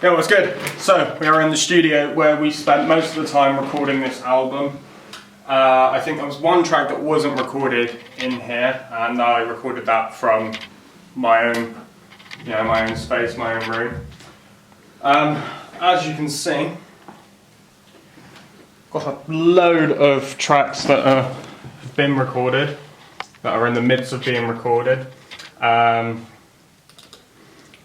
Yeah, what's good? So, we are in the studio where we spent most of the time recording this album. I think there was one track that wasn't recorded in here, and I recorded that from my own, my own space, my own room. As you can see, got a load of tracks that have been recorded, that are in the midst of being recorded.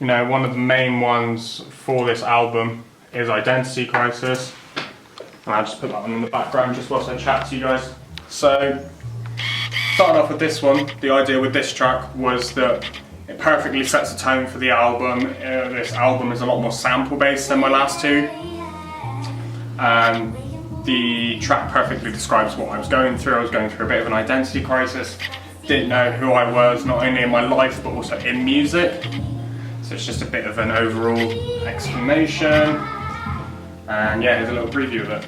One of the main ones for this album is Identity Crisis. And I'll just put that one in the background just whilst I chat to you guys. So, starting off with this one, the idea with this track was that it perfectly sets the tone for the album. This album is a lot more sample based than my last two. The track perfectly describes what I was going through. I was going through a bit of an identity crisis. Didn't know who I was, not only in my life but also in music. So it's just a bit of an overall explanation. And yeah, here's a little preview of it.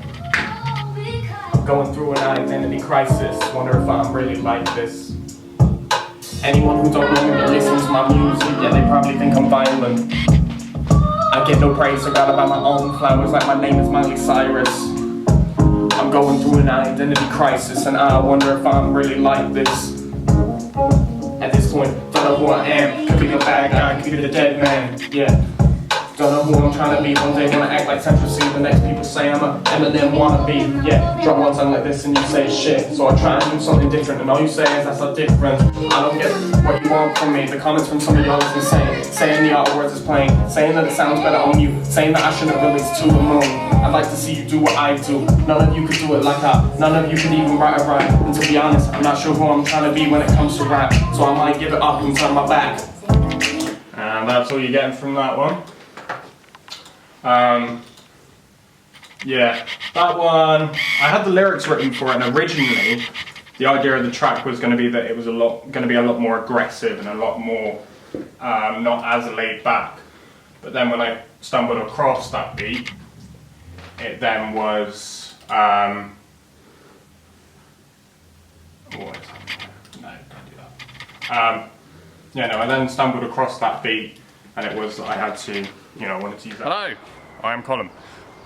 I'm going through an identity crisis, wonder if I'm really like this. Anyone who don't know me but listens to my music, yeah, they probably think I'm violent. I get no praise, I gotta buy my own flowers like my name is Miley Cyrus. I'm going through an identity crisis and I wonder if I'm really like this. At this point, don't know who I am. Could be a bad guy, could be the dead man. Yeah. Don't know who I'm trying to be. One day wanna act like Central C, the next people say I'm a Eminem wannabe. Yeah, drop one song like this and you say shit. So I try and do something different and all you say is that's not different. I don't get what you want from me. The comments from some of y'all is insane. Saying the artwords is plain. Saying that it sounds better on you. Saying that I shouldn't release to the moon. I'd like to see you do what I do. None of you could do it like that. None of you could even write a rhyme. And to be honest, I'm not sure who I'm trying to be when it comes to rap. So I might give it up and turn my back. And that's all you're getting from that one. That one, I had the lyrics written for it, and originally the idea of the track was going to be that it was going to be a lot more aggressive and a lot more not as laid back. But then when I stumbled across that beat, it then was I then stumbled across that beat, and it was I had to, I wanted to use that. Hello, I am Colin.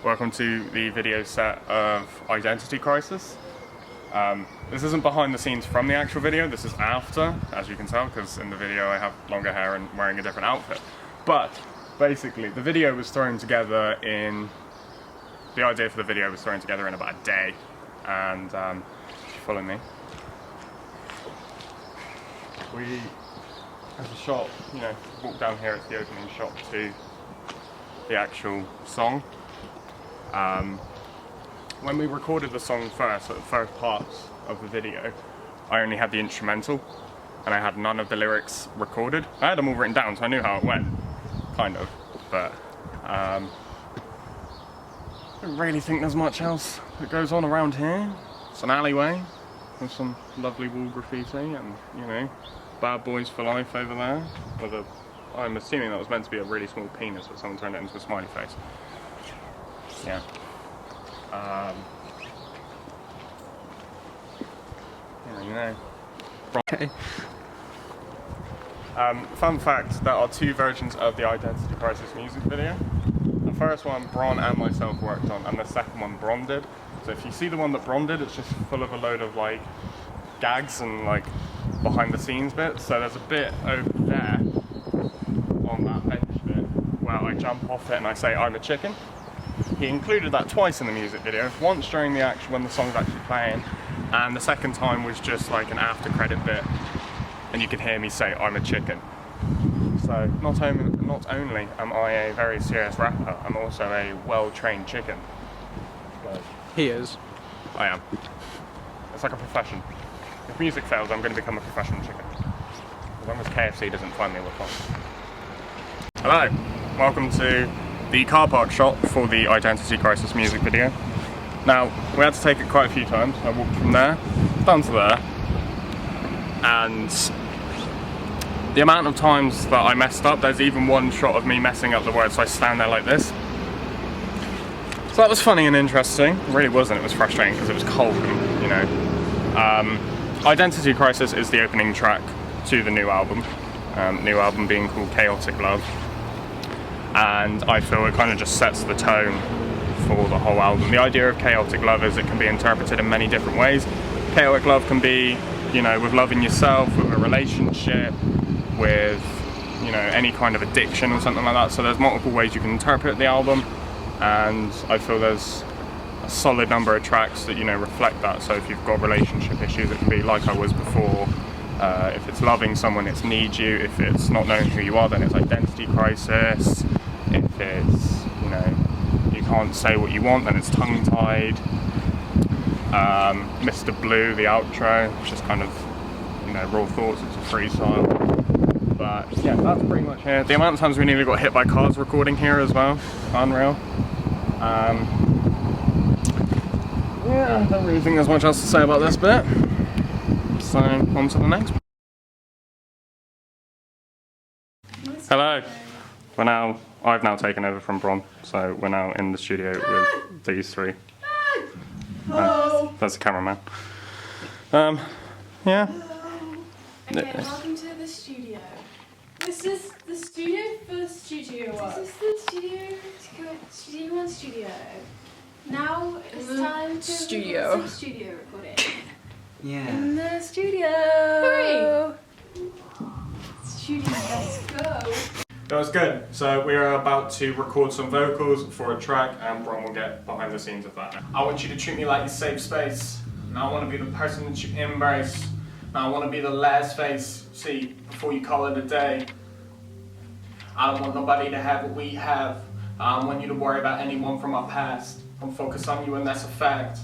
Welcome to the video set of Identity Crisis. This isn't behind the scenes from the actual video, this is after, as you can tell, because in the video I have longer hair and wearing a different outfit. But, basically, the video was thrown together the idea for the video was thrown together in about a day. And, if you follow me, we have a shot, walk down here, it's the opening shot to the actual song. When we recorded the song first, at the first parts of the video, I only had the instrumental and I had none of the lyrics recorded. I had them all written down so I knew how it went, kind of, but I don't really think there's much else that goes on around here. It's an alleyway with some lovely wall graffiti and, Bad Boys for Life over there with I'm assuming that was meant to be a really small penis, but someone turned it into a smiley face. Yeah. Okay. Fun fact, there are two versions of the Identity Crisis music video. The first one Bron and myself worked on, and the second one Bron did. So if you see the one that Bron did, it's just full of a load of gags and behind the scenes bits. So there's a bit over there on that bench bit where I jump off it and I say I'm a chicken. He included that twice in the music video, once during when the song's actually playing, and the second time was just an after credit bit and you could hear me say I'm a chicken. So not only am I a very serious rapper, I'm also a well-trained chicken. But he is. I am. It's like a profession. If music fails, I'm going to become a professional chicken. As long as KFC doesn't find me with one. Hello, welcome to the car park shot for the Identity Crisis music video. Now, we had to take it quite a few times. I walked from there, down to there, and the amount of times that I messed up, there's even one shot of me messing up the words, so I stand there like this. So that was funny and interesting. It really wasn't, it was frustrating because it was cold and, Identity Crisis is the opening track to the new album. New album being called Chaotic Love. and I feel it kind of just sets the tone for the whole album. The idea of Chaotic Love is it can be interpreted in many different ways. Chaotic love can be, you know, with loving yourself, with a relationship, with, you know, any kind of addiction or something like that. So there's multiple ways you can interpret the album, and I feel there's a solid number of tracks that, you know, reflect that. So if you've got relationship issues, it can be Like I Was Before. If it's loving someone, it's Need You. If it's not knowing who you are, then it's Identity Crisis. If it's, you know, you can't say what you want, then it's Tongue Tied. Mr. Blue, the outro, which is kind of, you know, raw thoughts, it's a freestyle. But yeah, that's pretty much it. The amount of times we nearly got hit by cars recording here as well, unreal. Yeah, I don't really think there's much else to say about this bit. So, on to the next. Hello. I've now taken over from Bron, so we're now in the studio with these three. That's the cameraman. Yeah. Okay, welcome to the studio. This is the studio for Studio One. This is the Studio One studio. Now it's time to studio. Some studio recording. Yeah. In the studio. Hurry! Studio, let's go. That was good. So we're about to record some vocals for a track, and Bron will get behind the scenes of that. I want you to treat me like your safe space. Now I want to be the person that you embrace. Now I want to be the last face, see, before you call it a day. I don't want nobody to have what we have. I don't want you to worry about anyone from our past. I'm focused on you, and that's a fact.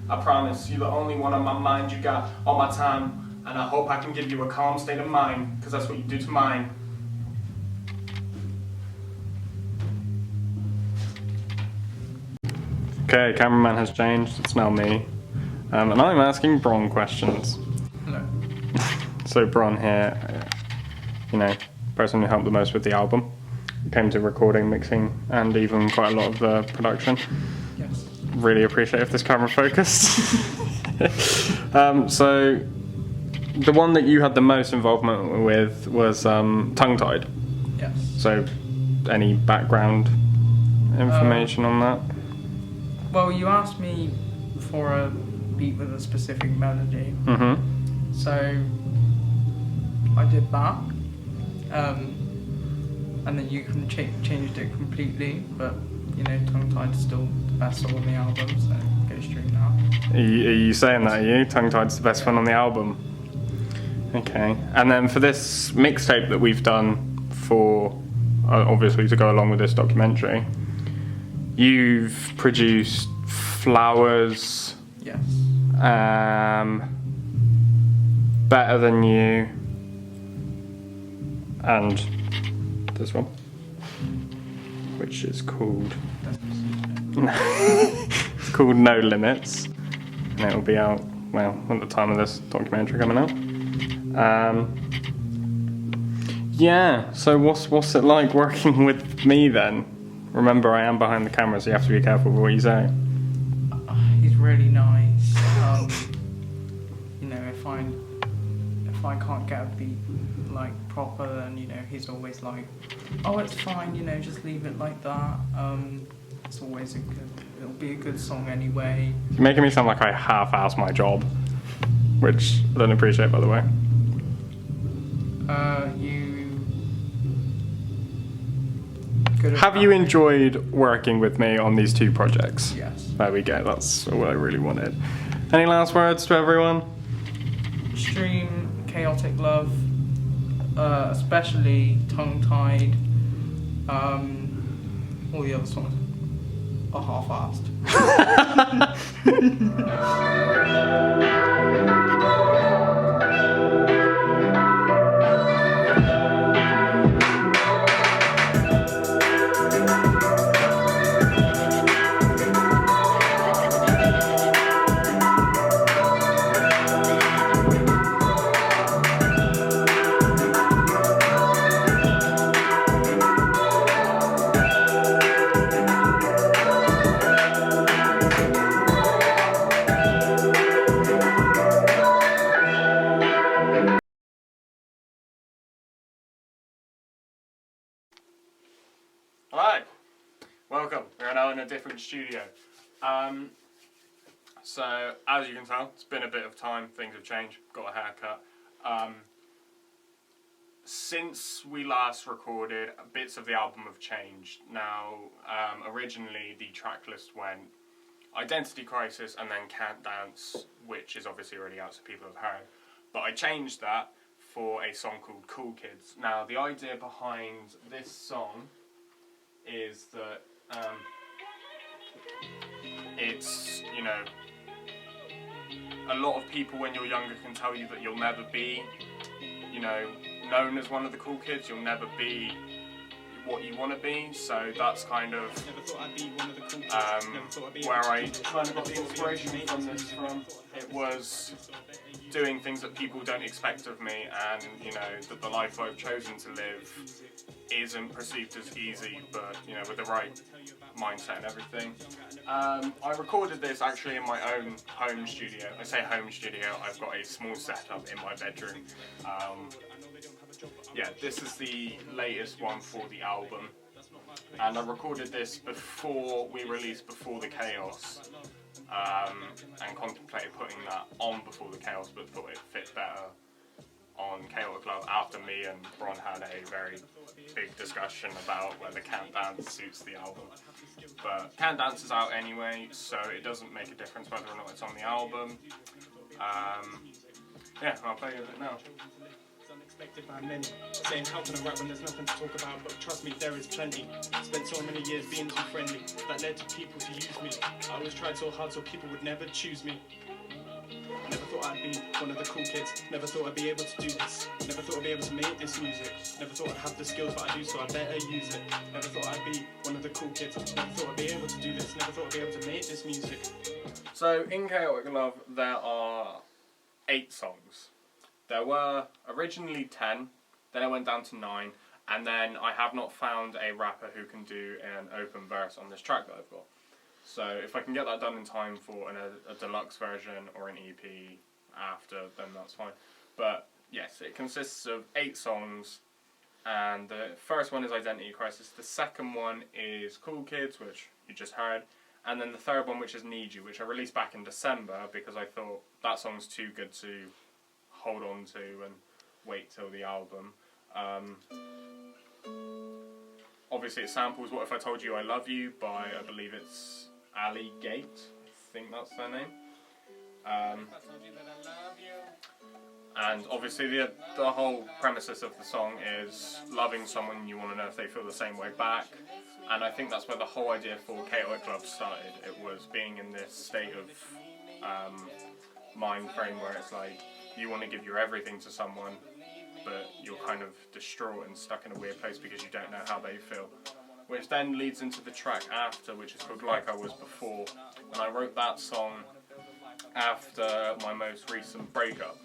I promise, you're the only one on my mind. You got all my time. And I hope I can give you a calm state of mind, because that's what you do to mine. Okay, cameraman has changed, it's now me. And I'm asking Bron questions. Hello. So Bron here, you know, person who helped the most with the album. Came to recording, mixing, and even quite a lot of the production. Yes. Really appreciate if this camera focused. So, the one that you had the most involvement with was Tongue Tied. Yes. So, any background information on that? Well, you asked me for a beat with a specific melody. Mm-hmm. So I did that. And then you can changed it completely, but you know, Tongue Tied's still the best song on the album, so go stream that. Are you saying that, are you? Tongue Tied's the best one on the album? Okay. And then for this mixtape that we've done for, obviously to go along with this documentary, you've produced Flowers, Yes. Better Than You, and this one, which is called it's called No Limits, and it will be out, well, at the time of this documentary coming out. Yeah, so what's it like working with me then? Remember, I am behind the camera, so you have to be careful with what you say. He's really nice. You know, if I can't get a beat like proper, then you know he's always like, oh, it's fine, you know, just leave it like that. It's always it'll be a good song anyway. You're making me sound like I half-assed my job, which I don't appreciate, by the way. Have you enjoyed working with me on these two projects? Yes. There we go, that's what I really wanted. Any last words to everyone? Stream Chaotic Love, especially Tongue Tied. All the other songs are half-assed. a different studio. So, as you can tell, it's been a bit of time, things have changed, got a haircut. Since we last recorded, bits of the album have changed. Now, originally the track list went Identity Crisis and then Can't Dance, which is obviously already out so people have heard. But I changed that for a song called Cool Kids. Now, the idea behind this song is that it's, you know, a lot of people when you're younger can tell you that you'll never be, you know, known as one of the cool kids. You'll never be what you want to be. So that's kind of where I kind of got the inspiration from this from. It was doing things that people don't expect of me, and you know that the life I've chosen to live isn't perceived as easy, but you know, with the right mindset and everything. I recorded this actually in my own home studio. I say home studio, I've got a small setup in my bedroom. Yeah, this is the latest one for the album, and I recorded this before we released Before the Chaos, and contemplated putting that on Before the Chaos, but thought it fit better on Chaotic Love after me and Bron had a very big discussion about whether Can't Dance suits the album. But Can't Dance is out anyway, so it doesn't make a difference whether or not it's on the album. Yeah, I'll play you a bit now. Unexpected by many, saying how can I rap when there's nothing to talk about, but trust me, there is plenty. Spent so many years being too friendly, that led to people to use me. I always tried so hard so people would never choose me. Never thought I'd be one of the cool kids, never thought I'd be able to do this, never thought I'd be able to make this music, never thought I'd have the skills but I do, so I better use it. Never thought I'd be one of the cool kids, never thought I'd be able to do this, never thought I'd be able to make this music. So in Chaotic Love there are 8 songs. There were originally 10, then I went down to 9, and then I have not found a rapper who can do an open verse on this track that I've got. So if I can get that done in time for a deluxe version or an EP after, then that's fine. But yes, it consists of 8 songs, and the first one is Identity Crisis, the second one is Cool Kids, which you just heard, and then the third one, which is Need You, which I released back in December because I thought that song's too good to hold on to and wait till the album. Obviously it samples What If I Told You I Love You by, I believe it's Ali Gate, I think that's their name. And obviously the whole premises of the song is loving someone, you want to know if they feel the same way back. And I think that's where the whole idea for Chaotic Love started. It was being in this state of mind frame where it's like, you want to give your everything to someone, but you're kind of distraught and stuck in a weird place because you don't know how they feel. Which then leads into the track after, which is called Like I Was Before. And I wrote that song after my most recent breakup.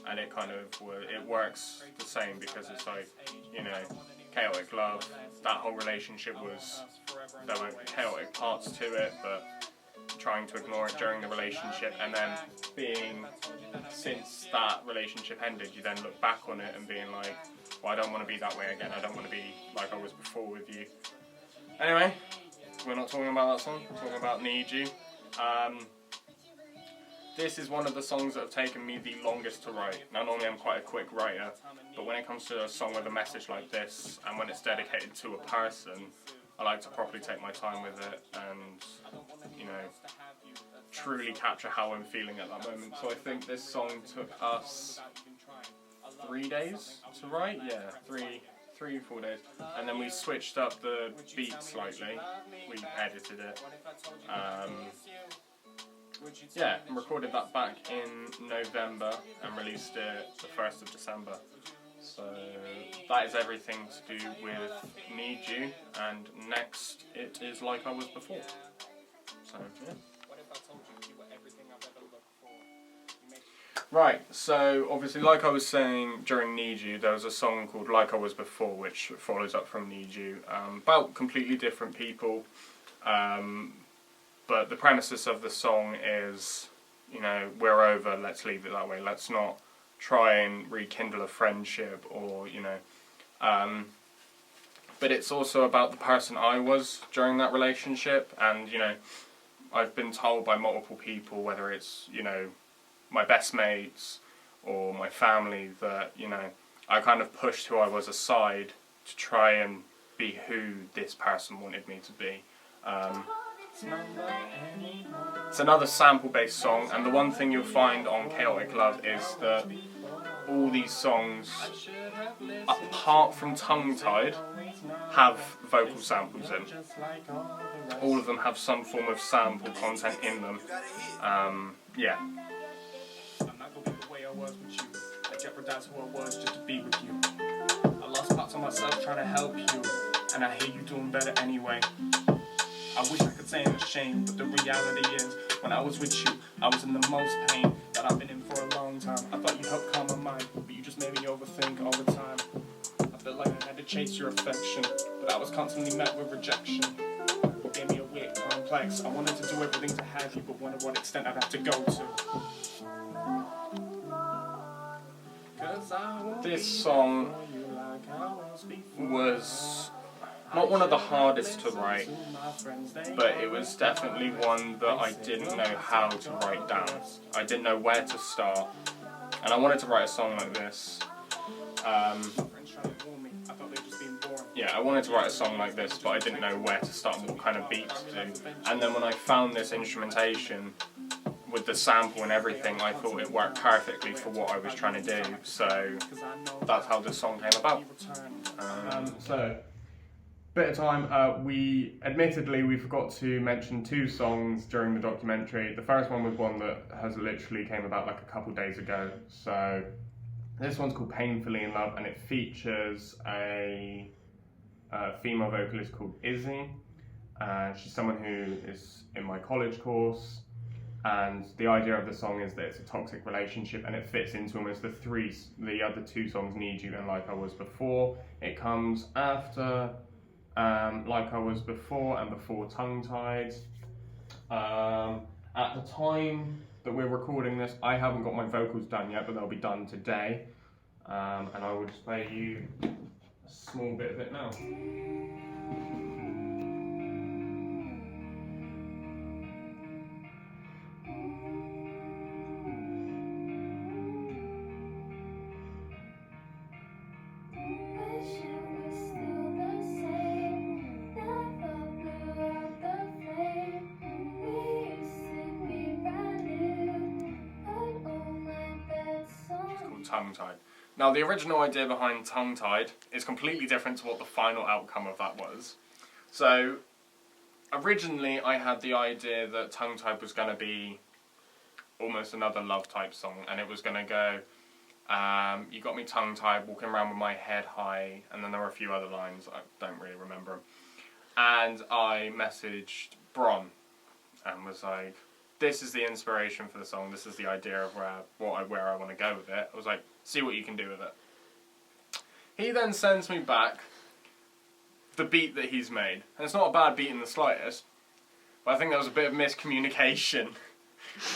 And it kind of, it works the same because it's like, you know, chaotic love, that whole relationship was, there were chaotic parts to it, but trying to ignore it during the relationship, and then being, since that relationship ended, you then look back on it and being like, well, I don't want to be that way again, I don't want to be like I was before with you. Anyway, we're not talking about that song, we're talking about Need You. This is one of the songs that have taken me the longest to write. Now normally I'm quite a quick writer, but when it comes to a song with a message like this, and when it's dedicated to a person, I like to properly take my time with it and, you know, truly capture how I'm feeling at that moment. So I think this song took us 3 days to write? Yeah, 4 days. And then we switched up the beat slightly. We edited it. Yeah, and recorded that back in November and released it the 1st of December. So that is everything to do with Need You, and next it is Like I Was Before. So yeah. Right, so obviously like I was saying during Need You, there was a song called Like I Was Before which follows up from Need You, about completely different people, but the premises of the song is, you know, we're over, let's leave it that way, let's not try and rekindle a friendship, or, you know, but it's also about the person I was during that relationship. And you know, I've been told by multiple people, whether it's, you know, my best mates or my family, that, you know, I kind of pushed who I was aside to try and be who this person wanted me to be. It's another sample-based song, and the one thing you'll find on Chaotic Love is that all these songs, apart from Tongue Tied, have vocal samples in. All of them have some form of sample content in them. Yeah. I'm not gonna be the way I was with you. I jeopardized who I was just to be with you. I lost parts of myself trying to help you, and I hear you doing better anyway. I wish I could say I'm ashamed, but the reality is, when I was with you, I was in the most pain that I've been in for a long time. I thought you'd help calm my mind, but you just made me overthink all the time. I felt like I had to chase your affection, but I was constantly met with rejection. It gave me a weird complex. I wanted to do everything to have you, but wondered what extent I'd have to go to. This song was not one of the hardest to write, but it was definitely one that I didn't know how to write down. I didn't know where to start, and I wanted to write a song like this. Yeah, I wanted to write a song like this, but I didn't know where to start and what kind of beat to do. And then when I found this instrumentation with the sample and everything, I thought it worked perfectly for what I was trying to do. So that's how this song came about. So, bit of time. We forgot to mention 2 songs during the documentary. The first one was one that has literally came about like a couple days ago. So this one's called Painfully in Love, and it features a female vocalist called Izzy. She's someone who is in my college course, and the idea of the song is that it's a toxic relationship, and it fits into almost the other 2 songs, Need You and Like I Was Before. It comes after Like I Was Before and before Tongue Tied. At the time that we're recording this, I haven't got my vocals done yet, but they'll be done today. And I will just play you a small bit of it now. Tongue Tied. Now, the original idea behind Tongue Tied is completely different to what the final outcome of that was. So, originally I had the idea that Tongue Tied was going to be almost another love type song, and it was going to go, you got me tongue tied, walking around with my head high, and then there were a few other lines, I don't really remember them. And I messaged Bron and was like, this is the inspiration for the song, this is the idea of where I want to go with it. I was like, see what you can do with it. He then sends me back the beat that he's made. And it's not a bad beat in the slightest, but I think there was a bit of miscommunication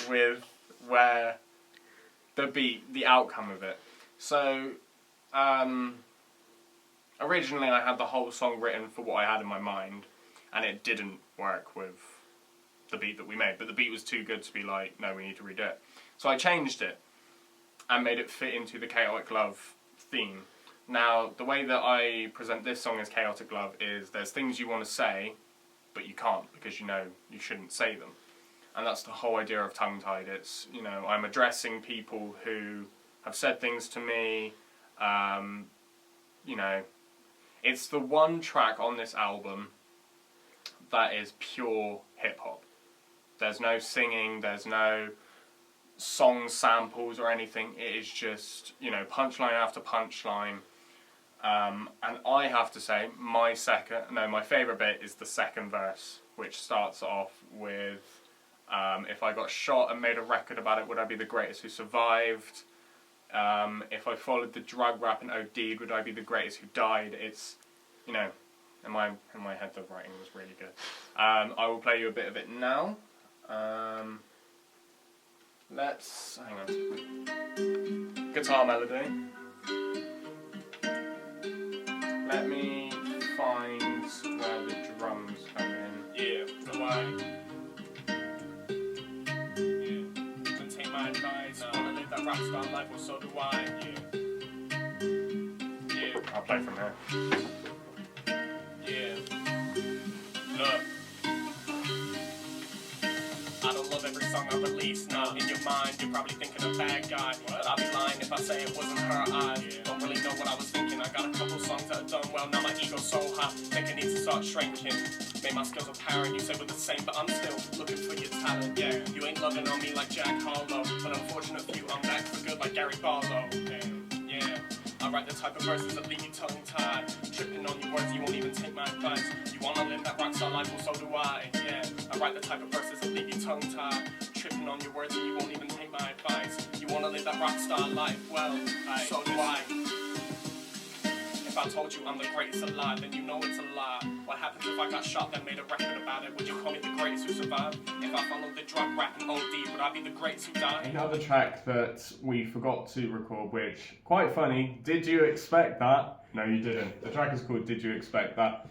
with where the outcome of it. So, originally I had the whole song written for what I had in my mind, and it didn't work with the beat that we made, but the beat was too good to be like, no, we need to redo it. So I changed it and made it fit into the Chaotic Love theme. Now, the way that I present this song as Chaotic Love is there's things you want to say, but you can't because you know you shouldn't say them. And that's the whole idea of Tongue Tied. It's, you know, I'm addressing people who have said things to me, you know, it's the one track on this album that is pure hip-hop. There's no singing, there's no song samples or anything. It is just, you know, punchline after punchline. And I have to say, my favourite bit is the second verse, which starts off with, if I got shot and made a record about it, would I be the greatest who survived? If I followed the drug rap and OD'd, would I be the greatest who died? It's, you know, in my head the writing was really good. I will play you a bit of it now. Hang on. Guitar melody. Let me find rock star life, well so do I, yeah. I'll play from here. Yeah. Look. I don't love every song I release. Now in your mind, you're probably thinking a bad guy. But I'd be lying if I say it wasn't her eyes. Don't really know what I was thinking. I got a couple songs that have done well. Now my ego's so high, think I need to start shrinking. Made my skills apparent. You say we're the same, but I'm still looking for your talent. Yeah, you ain't loving on me like Jack Harlow, but unfortunate for you, I'm back for good like Gary Barlow. Yeah. I write the type of verses that leave you tongue-tied, tripping on your words, you won't even take my advice. You wanna live that rockstar life, well so do I. Yeah, I write the type of verses that leave you tongue-tied, tripping on your words, and you won't even take my advice. You wanna live that rockstar life, well, so do I. If I told you I'm the greatest alive, then you know it's a lie. What happens if I got shot, then made a record about it? Would you call me the greatest who survived? If I followed the drug, rap, and OD, would I be the greatest who died? Another track that we forgot to record, which, quite funny, Did You Expect That? No, you didn't. The track is called Did You Expect That?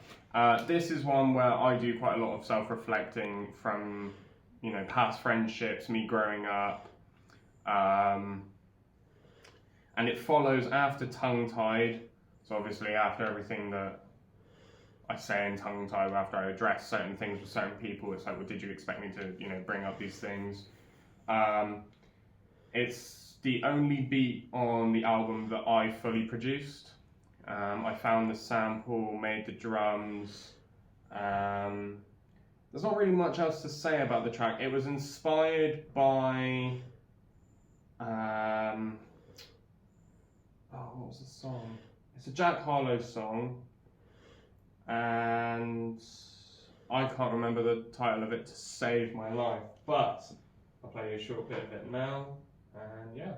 This is one where I do quite a lot of self-reflecting from, you know, past friendships, me growing up. And it follows after Tongue Tied. So obviously after everything that I say in Tongue Tied, after I address certain things with certain people, it's like, well, did you expect me to, you know, bring up these things? It's the only beat on the album that I fully produced. I found the sample, made the drums. There's not really much else to say about the track. It was inspired by, what was the song? It's a Jack Harlow song, and I can't remember the title of it to save my life, but I'll play you a short bit of it now, and yeah.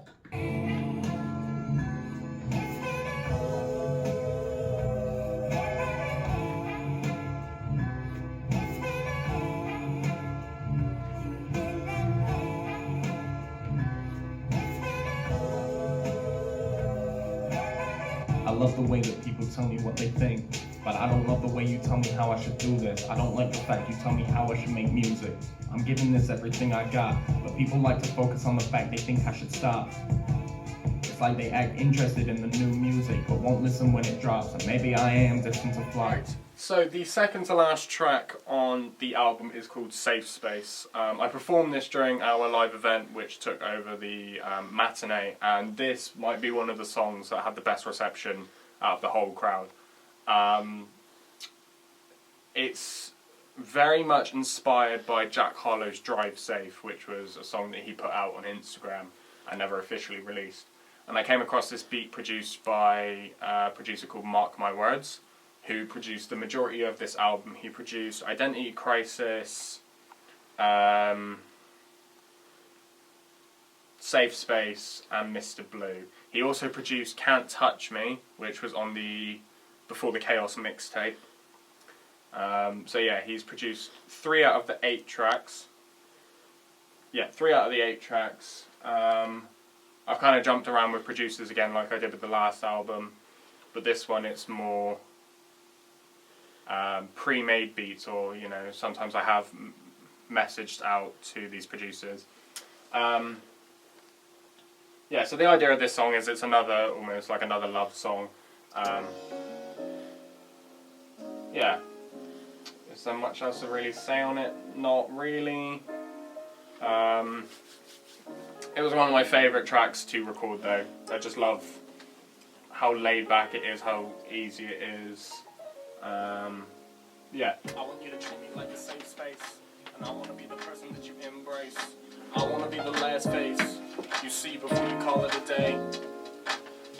I love the way that people tell me what they think, but I don't love the way you tell me how I should do this. I don't like the fact you tell me how I should make music. I'm giving this everything I got, but people like to focus on the fact they think I should stop. It's like they act interested in the new music, but won't listen when it drops, and maybe I am destined to fly. Right. So the second to last track on the album is called Safe Space. I performed this during our live event, which took over the matinee, and this might be one of the songs that had the best reception out of the whole crowd. It's very much inspired by Jack Harlow's Drive Safe, which was a song that he put out on Instagram and never officially released. And I came across this beat produced by a producer called Mark My Words, who produced the majority of this album. He produced Identity Crisis, Safe Space, and Mr. Blue. He also produced Can't Touch Me, which was on the Before the Chaos mixtape. So yeah, he's produced 3 out of the 8 tracks. Yeah, 3 out of the 8 tracks. I've kind of jumped around with producers again like I did with the last album, but this one it's more pre-made beats, or you know, sometimes I have messaged out to these producers. Yeah, so the idea of this song is it's another, almost like another love song. Yeah, is there much else to really say on it? Not really. It was one of my favourite tracks to record though. I just love how laid back it is, how easy it is. Yeah. I want you to treat me like a safe space, and I want to be the person that you embrace. I want to be the last face you see before you call it a day.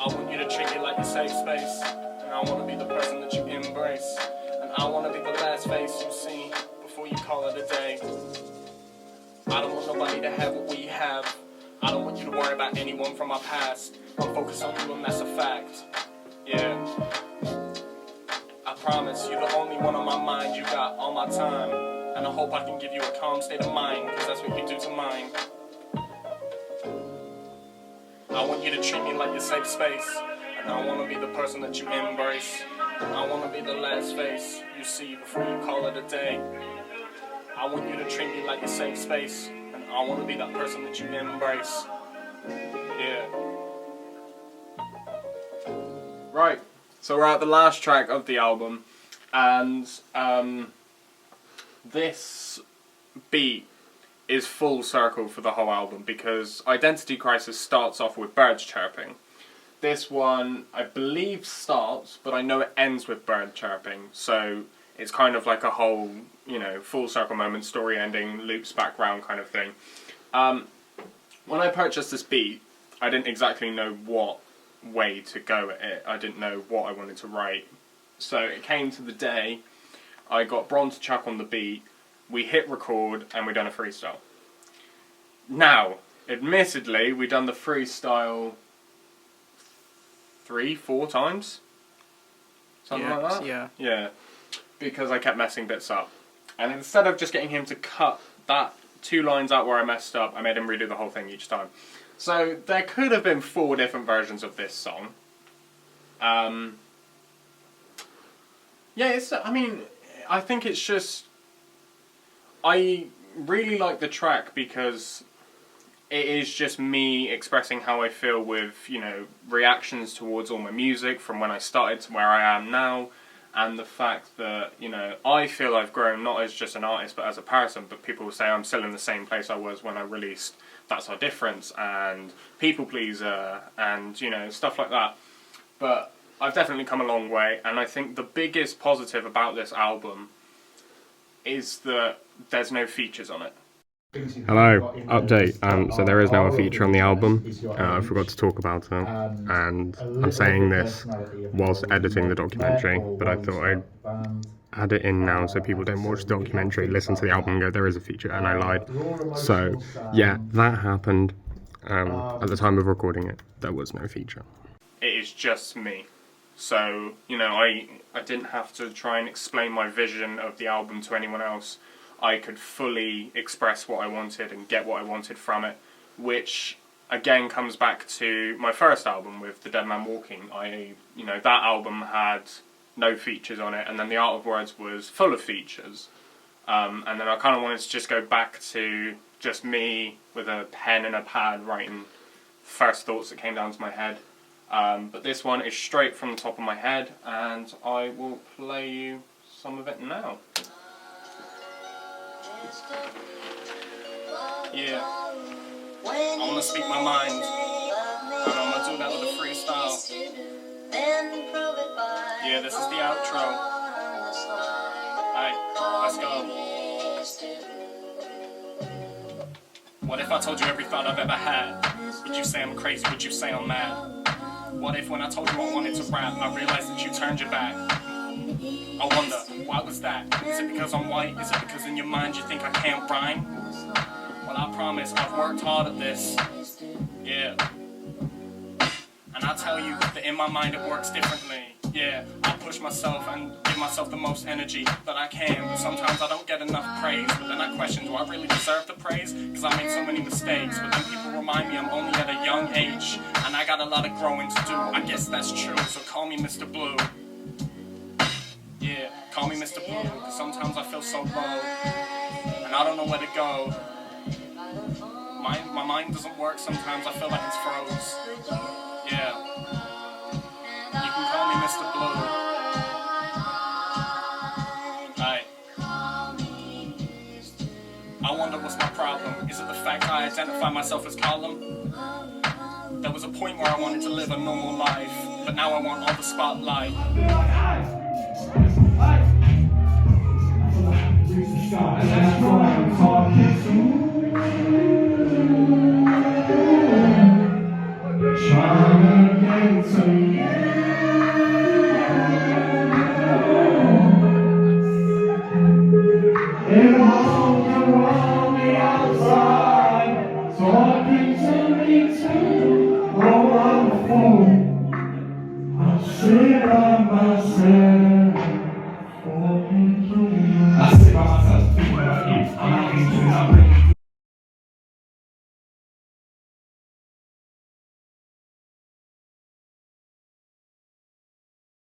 I want you to treat me like a safe space, and I want to be the person that you embrace. And I want to be the last face you see before you call it a day. I don't want nobody to have what we have. I don't want you to worry about anyone from our past. I'm focused on you, and that's a fact. Yeah. I promise you're the only one on my mind. You got all my time, and I hope I can give you a calm state of mind, because that's what you do to mine. I want you to treat me like your safe space, and I want to be the person that you embrace. I want to be the last face you see before you call it a day. I want you to treat me like your safe space, and I want to be that person that you embrace. Yeah. Right, so we're at the last track of the album, and this beat is full circle for the whole album because Identity Crisis starts off with birds chirping. This one, I believe, starts, but I know it ends with bird chirping, so it's kind of like a whole, you know, full circle moment, story ending, loops back round kind of thing. When I purchased this beat, I didn't exactly know what way to go at it. I didn't know what I wanted to write. So it came to the day, I got Bron to chuck on the beat, we hit record, and we done a freestyle. Now, admittedly, we done the freestyle 3-4 times? Something like that? Yeah. Yeah. Because I kept messing bits up. And instead of just getting him to cut that 2 lines out where I messed up, I made him redo the whole thing each time. So there could have been 4 different versions of this song. Yeah, I think it's just... I really like the track because it is just me expressing how I feel with, you know, reactions towards all my music from when I started to where I am now, and the fact that, you know, I feel I've grown not as just an artist but as a person, but people will say I'm still in the same place I was when I released That's Our Difference and People Pleaser and, you know, stuff like that. But I've definitely come a long way, and I think the biggest positive about this album is that there's no features on it. Hello, update. So there is now a feature on the album. I forgot to talk about it, and I'm saying this whilst editing the documentary, but I thought I'd add it in now so people don't watch the documentary, listen to the album and go, there is a feature, and I lied. So, yeah, that happened. At the time of recording it, there was no feature. It is just me. So, you know, I didn't have to try and explain my vision of the album to anyone else. I could fully express what I wanted and get what I wanted from it, which again comes back to my first album with The Dead Man Walking. You know, that album had no features on it, and then The Art of Words was full of features. And then I kind of wanted to just go back to just me with a pen and a pad writing first thoughts that came down to my head. But this one is straight from the top of my head, and I will play you some of it now. Yeah, I want to speak my mind, and I'm going to do that with a freestyle. Yeah, this is the outro. Alright, let's go. What if I told you every thought I've ever had? Would you say I'm crazy? Would you say I'm mad? What if when I told you I wanted to rap, I realized that you turned your back? I wonder, why was that? Is it because I'm white? Is it because in your mind you think I can't rhyme? Well, I promise, I've worked hard at this. Yeah. And I tell you that in my mind it works differently. Yeah, I push myself and give myself the most energy that I can, but sometimes I don't get enough praise. But then I question, do I really deserve the praise? Because I made so many mistakes, but then people remind me I'm only at a young age, and I got a lot of growing to do. I guess that's true, so call me Mr. Blue. Yeah, call me Mr. Blue, because sometimes I feel so low, and I don't know where to go. My mind doesn't work sometimes, I feel like it's froze. Yeah. You can call me Mr. Blue. Alright. I wonder what's my problem. Is it the fact I identify myself as Column? There was a point where I wanted to live a normal life, but now I want all the spotlight. It